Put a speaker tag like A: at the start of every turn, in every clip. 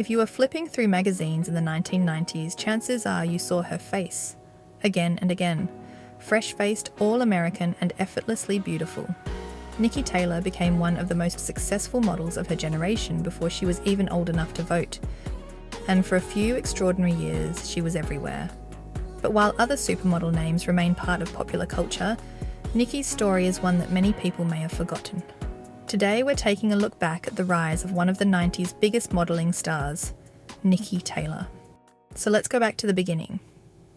A: If you were flipping through magazines in the 1990s, chances are you saw her face. Again and again. Fresh-faced, all-American and effortlessly beautiful. Niki Taylor became one of the most successful models of her generation before she was even old enough to vote. And for a few extraordinary years, she was everywhere. But while other supermodel names remain part of popular culture, Niki's story is one that many people may have forgotten. Today we're taking a look back at the rise of one of the 90s biggest modelling stars, Niki Taylor. So let's go back to the beginning.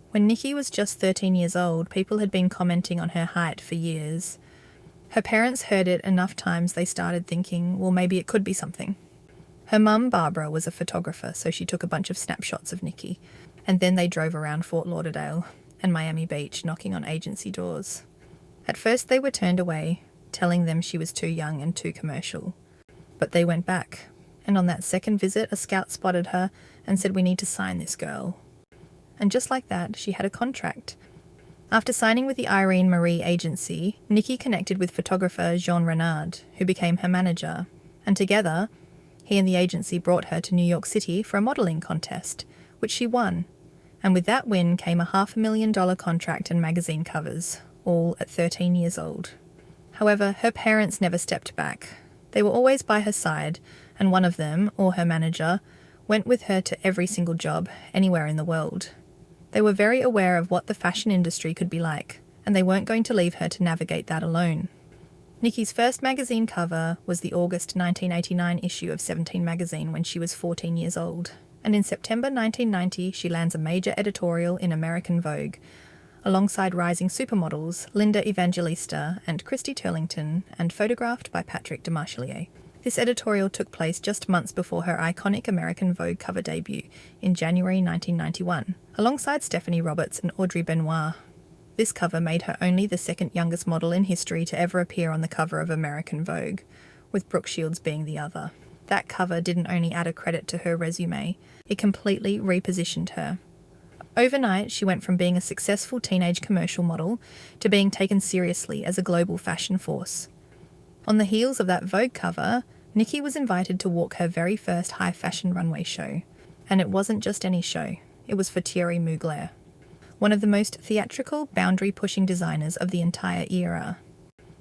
A: When Niki was just 13 years old, people had been commenting on her height for years. Her parents heard it enough times they started thinking, well, maybe it could be something. Her mum, Barbara, was a photographer, so she took a bunch of snapshots of Niki, and then they drove around Fort Lauderdale and Miami Beach knocking on agency doors. At first they were turned away, telling them she was too young and too commercial. But they went back, and on that second visit a scout spotted her and said, "We need to sign this girl." And just like that, she had a contract. After signing with the Irene Marie agency, Niki connected with photographer Jean Renard, who became her manager, and together, he and the agency brought her to New York City for a modelling contest, which she won. And with that win came a $500,000 contract and magazine covers, all at 13 years old. However, her parents never stepped back. They were always by her side, and one of them, or her manager, went with her to every single job, anywhere in the world. They were very aware of what the fashion industry could be like, and they weren't going to leave her to navigate that alone. Niki's first magazine cover was the August 1989 issue of 17 magazine when she was 14 years old, and in September 1990 she lands a major editorial in American Vogue, alongside rising supermodels Linda Evangelista and Christy Turlington, and photographed by Patrick Demarchelier. This editorial took place just months before her iconic American Vogue cover debut in January 1991, alongside Stephanie Roberts and Audrey Benoit. This cover made her only the second youngest model in history to ever appear on the cover of American Vogue, with Brooke Shields being the other. That cover didn't only add a credit to her resume, it completely repositioned her. Overnight, she went from being a successful teenage commercial model to being taken seriously as a global fashion force. On the heels of that Vogue cover, Niki was invited to walk her very first high-fashion runway show. And it wasn't just any show, it was for Thierry Mugler, one of the most theatrical, boundary-pushing designers of the entire era.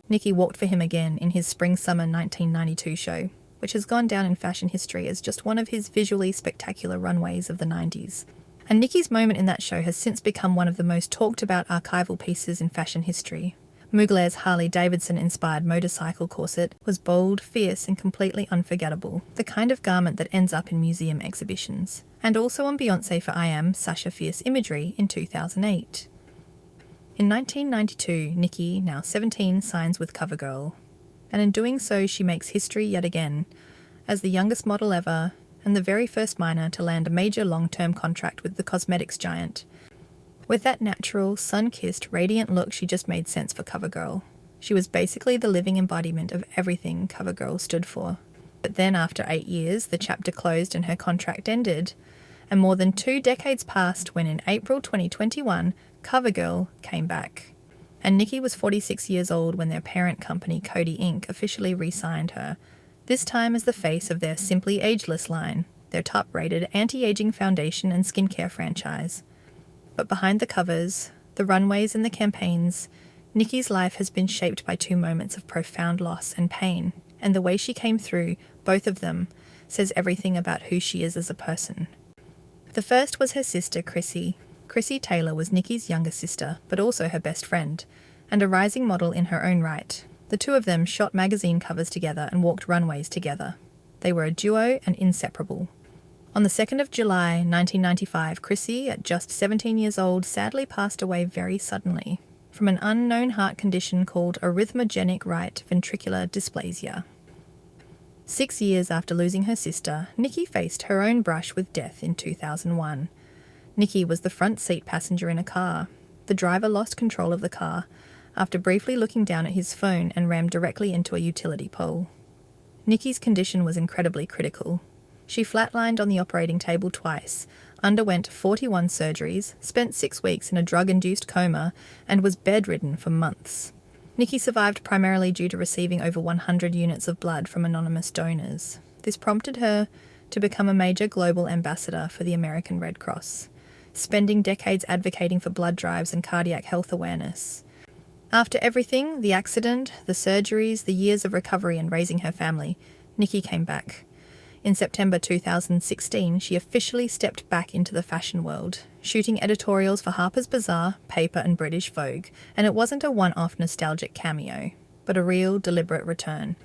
A: Niki walked for him again in his Spring-Summer 1992 show, which has gone down in fashion history as just one of his visually spectacular runways of the 90s. And Niki's moment in that show has since become one of the most talked about archival pieces in fashion history. Mugler's Harley-Davidson-inspired motorcycle corset was bold, fierce and completely unforgettable, the kind of garment that ends up in museum exhibitions. And also on Beyoncé for I Am, Sasha Fierce imagery in 2008. In 1992, Niki, now 17, signs with Covergirl. And in doing so she makes history yet again, as the youngest model ever, and the very first minor to land a major long-term contract with the cosmetics giant. With that natural, sun-kissed, radiant look, she just made sense for Covergirl. She was basically the living embodiment of everything Covergirl stood for. But then after 8 years, the chapter closed and her contract ended, and more than 2 decades passed when in April 2021, Covergirl came back. And Niki was 46 years old when their parent company Coty Inc. officially re-signed her, this time as the face of their Simply Ageless line, their top-rated anti-aging foundation and skincare franchise. But behind the covers, the runways and the campaigns, Niki's life has been shaped by 2 moments of profound loss and pain, and the way she came through, both of them, says everything about who she is as a person. The first was her sister, Chrissy. Chrissy Taylor was Niki's younger sister, but also her best friend, and a rising model in her own right. The two of them shot magazine covers together and walked runways together. They were a duo and inseparable. On the 2nd of July, 1995, Chrissy, at just 17 years old, sadly passed away very suddenly from an unknown heart condition called arrhythmogenic right ventricular dysplasia. 6 years after losing her sister, Niki faced her own brush with death in 2001. Niki was the front seat passenger in a car. The driver lost control of the car after briefly looking down at his phone and rammed directly into a utility pole. Niki's condition was incredibly critical. She flatlined on the operating table twice, underwent 41 surgeries, spent 6 weeks in a drug-induced coma, and was bedridden for months. Niki survived primarily due to receiving over 100 units of blood from anonymous donors. This prompted her to become a major global ambassador for the American Red Cross, spending decades advocating for blood drives and cardiac health awareness. After everything, the accident, the surgeries, the years of recovery and raising her family, Niki came back. In September 2016, she officially stepped back into the fashion world, shooting editorials for Harper's Bazaar, Paper and British Vogue, and it wasn't a one-off nostalgic cameo, but a real, deliberate return.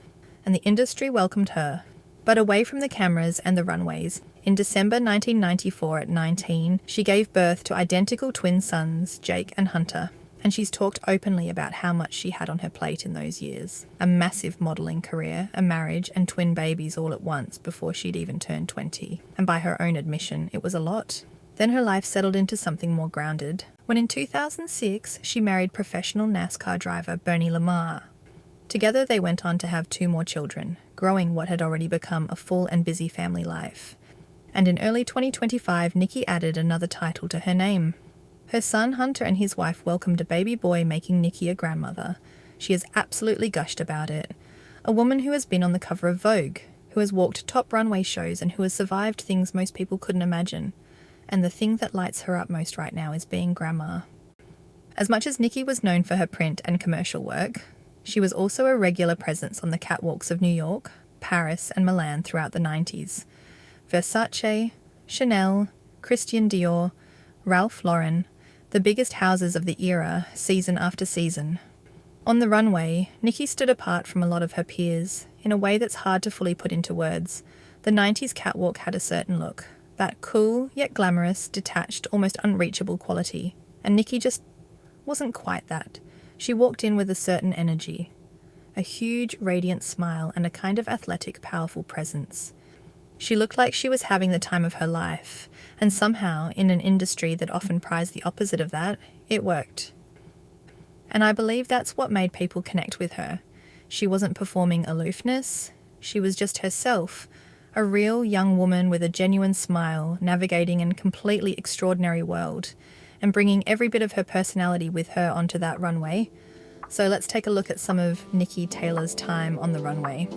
A: And the industry welcomed her. But away from the cameras and the runways, in December 1994 at 19, she gave birth to identical twin sons, Jake and Hunter, and she's talked openly about how much she had on her plate in those years. A massive modelling career, a marriage, and twin babies all at once before she'd even turned 20. And by her own admission, it was a lot. Then her life settled into something more grounded, when in 2006 she married professional NASCAR driver Bernie Lamar. Together they went on to have 2 more children, growing what had already become a full and busy family life. And in early 2025, Niki added another title to her name. Her son Hunter and his wife welcomed a baby boy, making Niki a grandmother. She has absolutely gushed about it. A woman who has been on the cover of Vogue, who has walked top runway shows and who has survived things most people couldn't imagine. And the thing that lights her up most right now is being grandma. As much as Niki was known for her print and commercial work, she was also a regular presence on the catwalks of New York, Paris and Milan throughout the 90s. Versace, Chanel, Christian Dior, Ralph Lauren, the biggest houses of the era, season after season. On the runway, Niki stood apart from a lot of her peers, in a way that's hard to fully put into words. The 90s catwalk had a certain look, that cool, yet glamorous, detached, almost unreachable quality. And Niki just wasn't quite that. She walked in with a certain energy, a huge, radiant smile and a kind of athletic, powerful presence. She looked like she was having the time of her life, and somehow, in an industry that often prized the opposite of that, it worked. And I believe that's what made people connect with her. She wasn't performing aloofness, she was just herself, a real young woman with a genuine smile, navigating a completely extraordinary world, and bringing every bit of her personality with her onto that runway. So let's take a look at some of Niki Taylor's time on the runway.